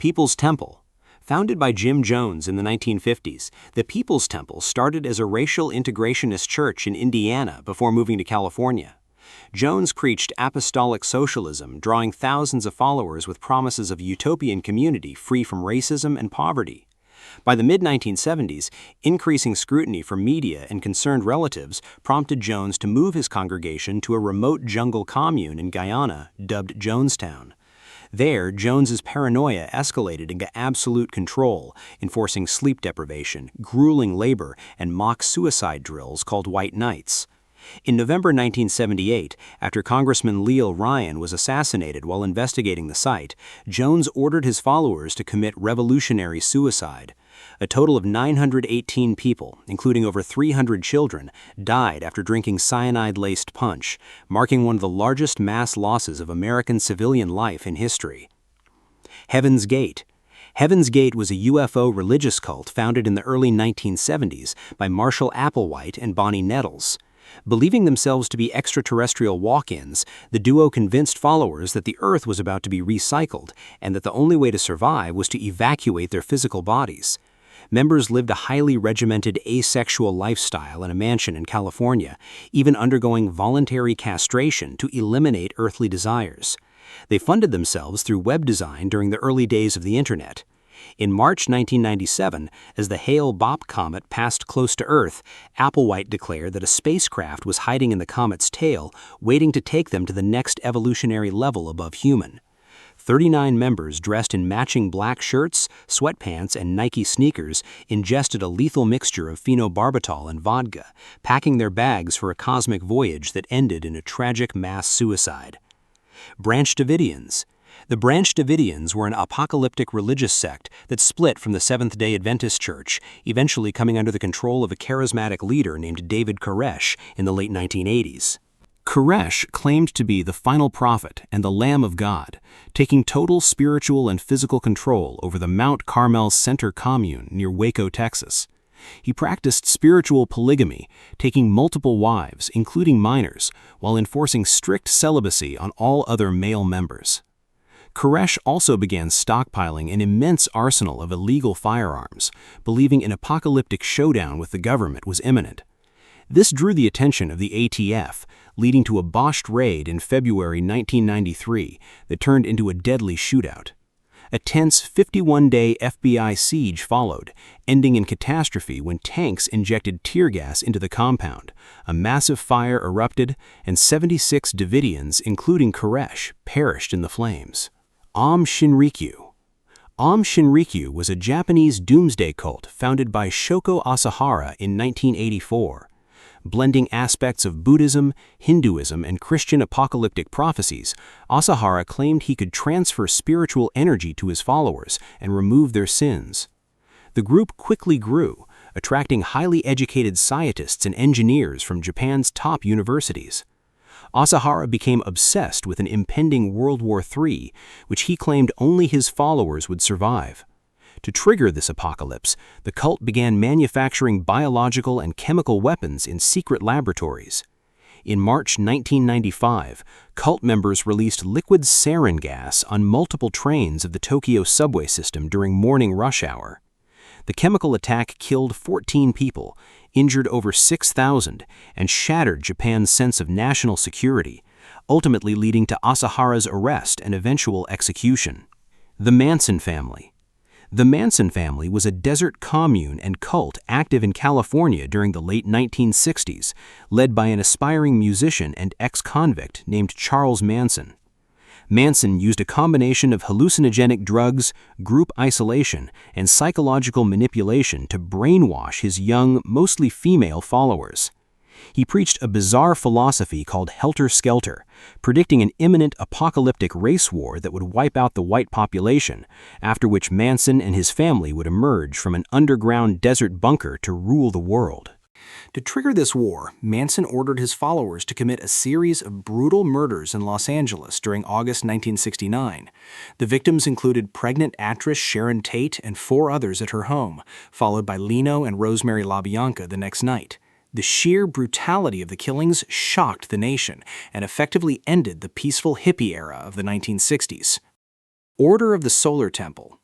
People's Temple. Founded by Jim Jones in the 1950s, the People's Temple started as a racial integrationist church in Indiana before moving to California. Jones preached apostolic socialism, drawing thousands of followers with promises of a utopian community free from racism and poverty. By the mid-1970s, increasing scrutiny from media and concerned relatives prompted Jones to move his congregation to a remote jungle commune in Guyana dubbed Jonestown. There, Jones's paranoia escalated into absolute control, enforcing sleep deprivation, grueling labor, and mock suicide drills called White Nights. In November 1978, after Congressman Leal Ryan was assassinated while investigating the site, Jones ordered his followers to commit revolutionary suicide. A total of 918 people, including over 300 children, died after drinking cyanide-laced punch, marking one of the largest mass losses of American civilian life in history. Heaven's Gate. Heaven's Gate was a UFO religious cult founded in the early 1970s by Marshall Applewhite and Bonnie Nettles. Believing themselves to be extraterrestrial walk-ins, the duo convinced followers that the Earth was about to be recycled and that the only way to survive was to evacuate their physical bodies. Members lived a highly regimented asexual lifestyle in a mansion in California, even undergoing voluntary castration to eliminate earthly desires. They funded themselves through web design during the early days of the Internet. In March 1997, as the Hale-Bopp comet passed close to Earth, Applewhite declared that a spacecraft was hiding in the comet's tail, waiting to take them to the next evolutionary level above human. 39 members dressed in matching black shirts, sweatpants, and Nike sneakers ingested a lethal mixture of phenobarbital and vodka, packing their bags for a cosmic voyage that ended in a tragic mass suicide. Branch Davidians. The Branch Davidians were an apocalyptic religious sect that split from the Seventh-day Adventist Church, eventually coming under the control of a charismatic leader named David Koresh in the late 1980s. Koresh claimed to be the final prophet and the Lamb of God, taking total spiritual and physical control over the Mount Carmel Center commune near Waco, Texas. He practiced spiritual polygamy, taking multiple wives, including minors, while enforcing strict celibacy on all other male members. Koresh also began stockpiling an immense arsenal of illegal firearms, believing an apocalyptic showdown with the government was imminent. This drew the attention of the ATF, leading to a botched raid in February 1993 that turned into a deadly shootout. A tense 51-day FBI siege followed, ending in catastrophe when tanks injected tear gas into the compound. A massive fire erupted, and 76 Davidians, including Koresh, perished in the flames. Aum Shinrikyo. Aum Shinrikyo was a Japanese doomsday cult founded by Shoko Asahara in 1984. Blending aspects of Buddhism, Hinduism, and Christian apocalyptic prophecies, Asahara claimed he could transfer spiritual energy to his followers and remove their sins. The group quickly grew, attracting highly educated scientists and engineers from Japan's top universities. Asahara became obsessed with an impending World War III, which he claimed only his followers would survive. To trigger this apocalypse, the cult began manufacturing biological and chemical weapons in secret laboratories. In March 1995, cult members released liquid sarin gas on multiple trains of the Tokyo subway system during morning rush hour. The chemical attack killed 14 people, injured over 6,000, and shattered Japan's sense of national security, ultimately leading to Asahara's arrest and eventual execution. The Manson Family. The Manson family was a desert commune and cult active in California during the late 1960s, led by an aspiring musician and ex-convict named Charles Manson. Manson used a combination of hallucinogenic drugs, group isolation, and psychological manipulation to brainwash his young, mostly female followers. He preached a bizarre philosophy called helter-skelter, predicting an imminent apocalyptic race war that would wipe out the white population, after which Manson and his family would emerge from an underground desert bunker to rule the world. To trigger this war, Manson ordered his followers to commit a series of brutal murders in Los Angeles during August 1969. The victims included pregnant actress Sharon Tate and 4 others at her home, followed by Lino and Rosemary LaBianca the next night. The sheer brutality of the killings shocked the nation and effectively ended the peaceful hippie era of the 1960s. Order of the Solar Temple.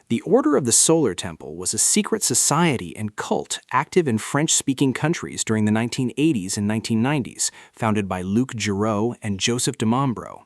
The Order of the Solar Temple was a secret society and cult active in French-speaking countries during the 1980s and 1990s, founded by Luc Giraud and Joseph de Mombro.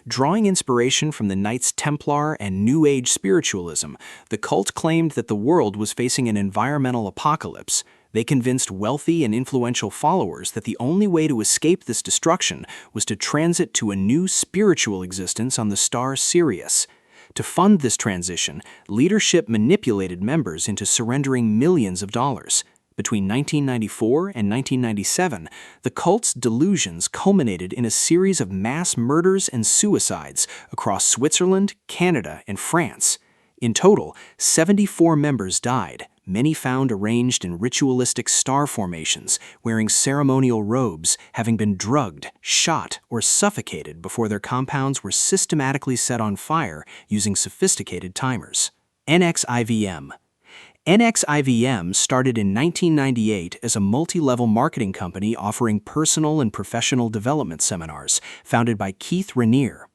Drawing inspiration from the Knights Templar and New Age spiritualism, the cult claimed that the world was facing an environmental apocalypse. They convinced wealthy and influential followers that the only way to escape this destruction was to transit to a new spiritual existence on the star Sirius. To fund this transition, leadership manipulated members into surrendering millions of dollars. Between 1994 and 1997, the cult's delusions culminated in a series of mass murders and suicides across Switzerland, Canada, and France. In total, 74 members died, many found arranged in ritualistic star formations, wearing ceremonial robes, having been drugged, shot, or suffocated before their compounds were systematically set on fire using sophisticated timers. NXIVM. NXIVM started in 1998 as a multi-level marketing company offering personal and professional development seminars, founded by Keith Raniere.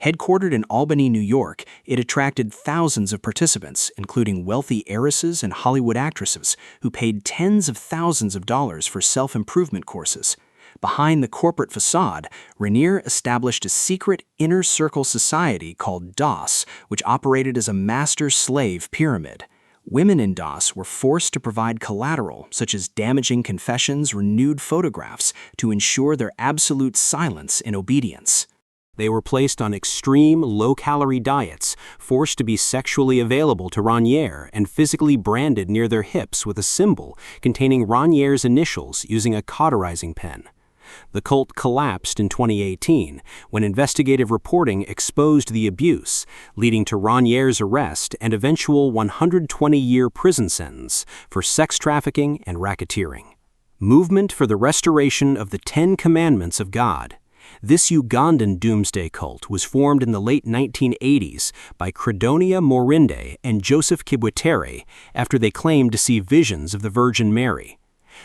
Headquartered in Albany, New York, it attracted thousands of participants, including wealthy heiresses and Hollywood actresses, who paid tens of thousands of dollars for self-improvement courses. Behind the corporate facade, Raniere established a secret inner circle society called DOS, which operated as a master-slave pyramid. Women in DOS were forced to provide collateral, such as damaging confessions or nude photographs, to ensure their absolute silence and obedience. They were placed on extreme, low-calorie diets, forced to be sexually available to Raniere, and physically branded near their hips with a symbol containing Raniere's initials using a cauterizing pen. The cult collapsed in 2018 when investigative reporting exposed the abuse, leading to Raniere's arrest and eventual 120-year prison sentence for sex trafficking and racketeering. Movement for the Restoration of the Ten Commandments of God. This Ugandan doomsday cult was formed in the late 1980s by Credonia Morinde and Joseph Kibwetere after they claimed to see visions of the Virgin Mary.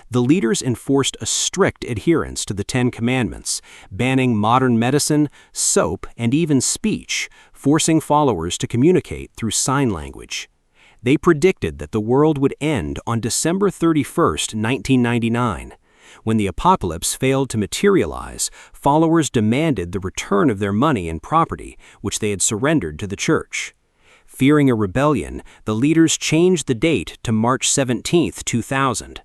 The leaders enforced a strict adherence to the Ten Commandments, banning modern medicine, soap, and even speech, forcing followers to communicate through sign language. They predicted that the world would end on December 31, 1999. When the apocalypse failed to materialize, followers demanded the return of their money and property, which they had surrendered to the church. Fearing a rebellion, the leaders changed the date to March 17, 2000.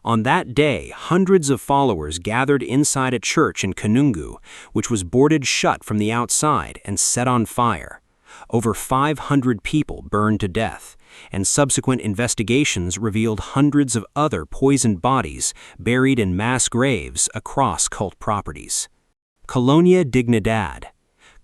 On that day, hundreds of followers gathered inside a church in Kanungu, which was boarded shut from the outside and set on fire. Over 500 people burned to death, and subsequent investigations revealed hundreds of other poisoned bodies buried in mass graves across cult properties. Colonia Dignidad.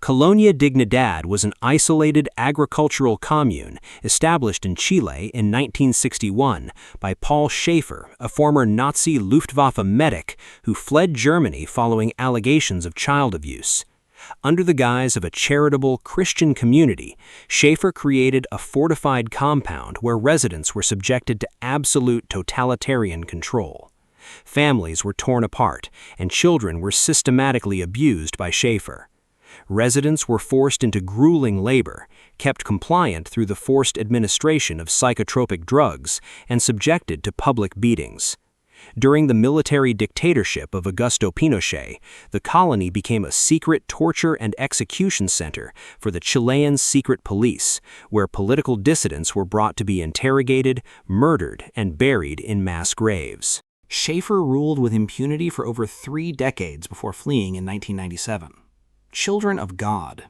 Colonia Dignidad was an isolated agricultural commune established in Chile in 1961 by Paul Schaefer, a former Nazi Luftwaffe medic who fled Germany following allegations of child abuse. Under the guise of a charitable Christian community, Schaefer created a fortified compound where residents were subjected to absolute totalitarian control. Families were torn apart, and children were systematically abused by Schaefer. Residents were forced into grueling labor, kept compliant through the forced administration of psychotropic drugs, and subjected to public beatings. During the military dictatorship of Augusto Pinochet, the colony became a secret torture and execution center for the Chilean secret police, where political dissidents were brought to be interrogated, murdered, and buried in mass graves. Schaefer ruled with impunity for over 3 decades before fleeing in 1997. Children of God.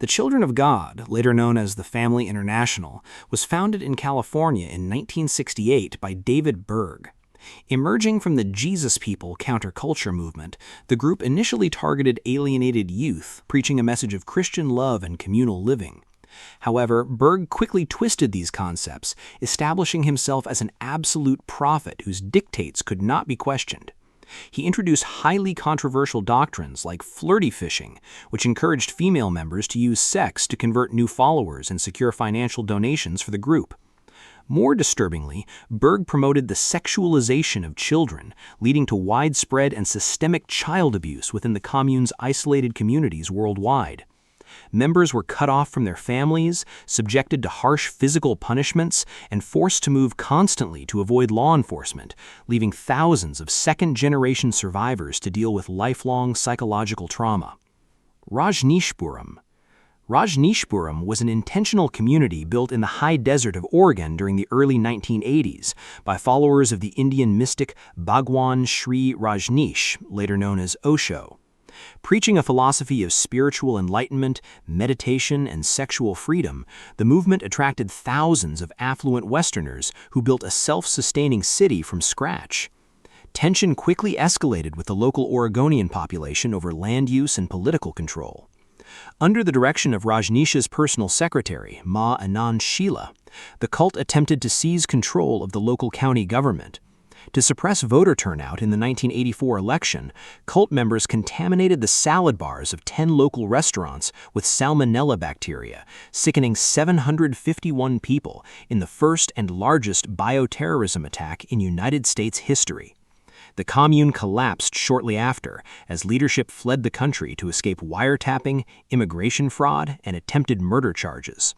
The Children of God, later known as the Family International, was founded in California in 1968 by David Berg. Emerging from the Jesus People counterculture movement, the group initially targeted alienated youth, preaching a message of Christian love and communal living. However, Berg quickly twisted these concepts, establishing himself as an absolute prophet whose dictates could not be questioned. He introduced highly controversial doctrines like flirty fishing, which encouraged female members to use sex to convert new followers and secure financial donations for the group. More disturbingly, Berg promoted the sexualization of children, leading to widespread and systemic child abuse within the commune's isolated communities worldwide. Members were cut off from their families, subjected to harsh physical punishments, and forced to move constantly to avoid law enforcement, leaving thousands of second-generation survivors to deal with lifelong psychological trauma. Rajneeshpuram. Rajneeshpuram was an intentional community built in the high desert of Oregon during the early 1980s by followers of the Indian mystic Bhagwan Sri Rajneesh, later known as Osho. Preaching a philosophy of spiritual enlightenment, meditation, and sexual freedom, the movement attracted thousands of affluent Westerners who built a self-sustaining city from scratch. Tension quickly escalated with the local Oregonian population over land use and political control. Under the direction of Rajneesh's personal secretary, Ma Anand Sheela, the cult attempted to seize control of the local county government. To suppress voter turnout in the 1984 election, cult members contaminated the salad bars of 10 local restaurants with salmonella bacteria, sickening 751 people in the first and largest bioterrorism attack in United States history. The commune collapsed shortly after, as leadership fled the country to escape wiretapping, immigration fraud, and attempted murder charges.